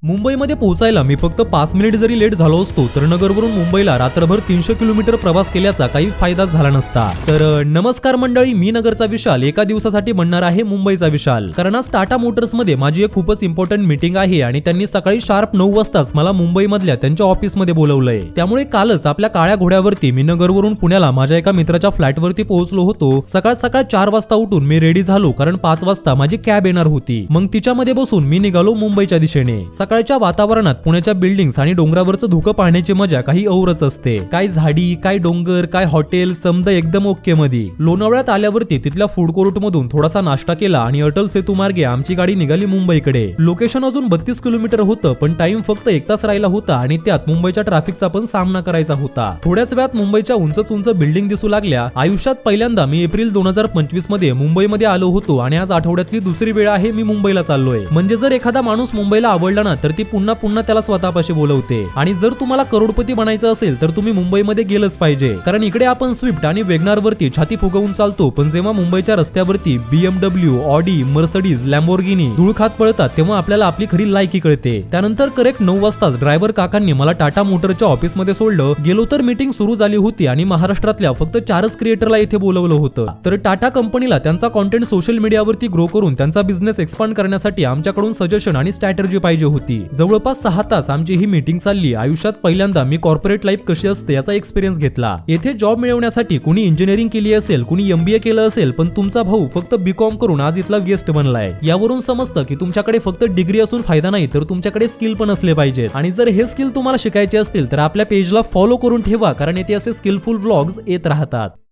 मुंबईमध्ये पोहोचायला मी फक्त 5 मिनिट जरी लेट झालो असतो तर नगरवरून मुंबईला रात्रभर 300 किलोमीटर प्रवास केल्याचा काही फायदाच झाला नसता। तर नमस्कार मंडळी, मी नगरचा विशाल एका दिवसासाठी बनणार आहे मुंबईचा विशाल। कारण आज टाटा मोटर्स मध्ये माझी एक खूपच इम्पॉर्टंट मीटिंग आहे आणि त्यांनी सकाळी शार्प 9 वाजताच मला मुंबईमधल्या त्यांच्या ऑफिसमध्ये बोलवलंय। त्यामुळे कालच आपल्या काळ्या घोड्यावरती मी नगरवरून पुण्याला माझ्या एका मित्राच्या फ्लॅटवरती पोहोचलो होतो। सकाळ 4 वाजता उठून मी रेडी झालो कारण 5 वाजता माझी कॅब येणार होती। मग तिच्यामध्ये बसून मी निघालो मुंबईच्या दिशेने। सकाळच्या वातावरणात पुण्याच्या बिल्डिंग्स आणि डोंगरावरचं धुकं पाहण्याची मजा काही औरच असते। काय झाडी, काय डोंगर, काय हॉटेल, समद एकदम ओके मध्ये। लोणावळ्यात आल्यावरती तिथल्या फूड कोर्ट मधून थोडासा नाश्ता केला आणि अटल सेतू मार्गे आमची गाडी निघाली मुंबईकडे। लोकेशन अजून 32 किलोमीटर होतं, पण टाइम फक्त 1 तास राहिला होता आणि त्यात मुंबईच्या ट्रॅफिकचा पण सामना करायचा होता। थोड्याच वेळात मुंबईच्या उंच बिल्डिंग दिसू लागल्या। आयुष्यात पहिल्यांदा मी एप्रिल 2025 मध्ये मुंबईमध्ये आलो होतो आणि आज आठवड्यातली दुसरी वेळ आहे मी मुंबईला चाललोय। म्हणजे जर एखादा माणूस मुंबईला आवडला ना तर ती पुन्हा त्याला स्वतःपाशी बोलवते। आणि जर तुम्हाला करोडपती बनायचं असेल तर तुम्ही मुंबईमध्ये गेलंच पाहिजे। कारण इकडे आपण स्विफ्ट आणि वेगनार वरती छाती फुगवून चालतो, पण जेव्हा मुंबईच्या रस्त्यावरती BMW, ऑडी, मर्सिडीज, लॅम्बोर्गिनी धूळ खात पळतात तेव्हा आपल्याला आपली खरी लायकी कळते। त्यानंतर करेक्ट 9 वाजताच ड्रायव्हर काकांनी मला टाटा मोटरच्या ऑफिसमध्ये सोडलं। गेलो तर मीटिंग सुरू झाली होती आणि महाराष्ट्रातल्या फक्त 4च क्रिएटरला इथे बोलवलं होतं। तर टाटा कंपनीला त्यांचा कॉन्टेंट सोशल मीडियावरती ग्रो करून त्यांचा बिझनेस एक्सपांड करण्यासाठी आमच्याकडून सजेशन आणि स्ट्रॅटेजी पाहिजे होती। जवळपास 6 तास आमची ही मीटिंग चालली। आयुष्यात पहिल्यांदा मी कॉर्पोरेट लाईफ कशी असते याचा एक्सपिरियन्स घेतला। येथे जॉब मिळवण्यासाठी कुणी इंजिनिअरिंग केली असेल, कुणी MBA केलं असेल, पण तुमचा भाऊ फक्त BCom करून आज इथला गेस्ट बनलाय। यावरून समजतं की तुमच्याकडे फक्त डिग्री असून फायदा नाही, तर तुमच्याकडे स्किल पण असले पाहिजेत। आणि जर हे स्किल तुम्हाला शिकायचे असतील तर आपल्या पेजला फॉलो करून ठेवा, कारण येथे असे स्किलफुल व्लॉग्स येत राहतात।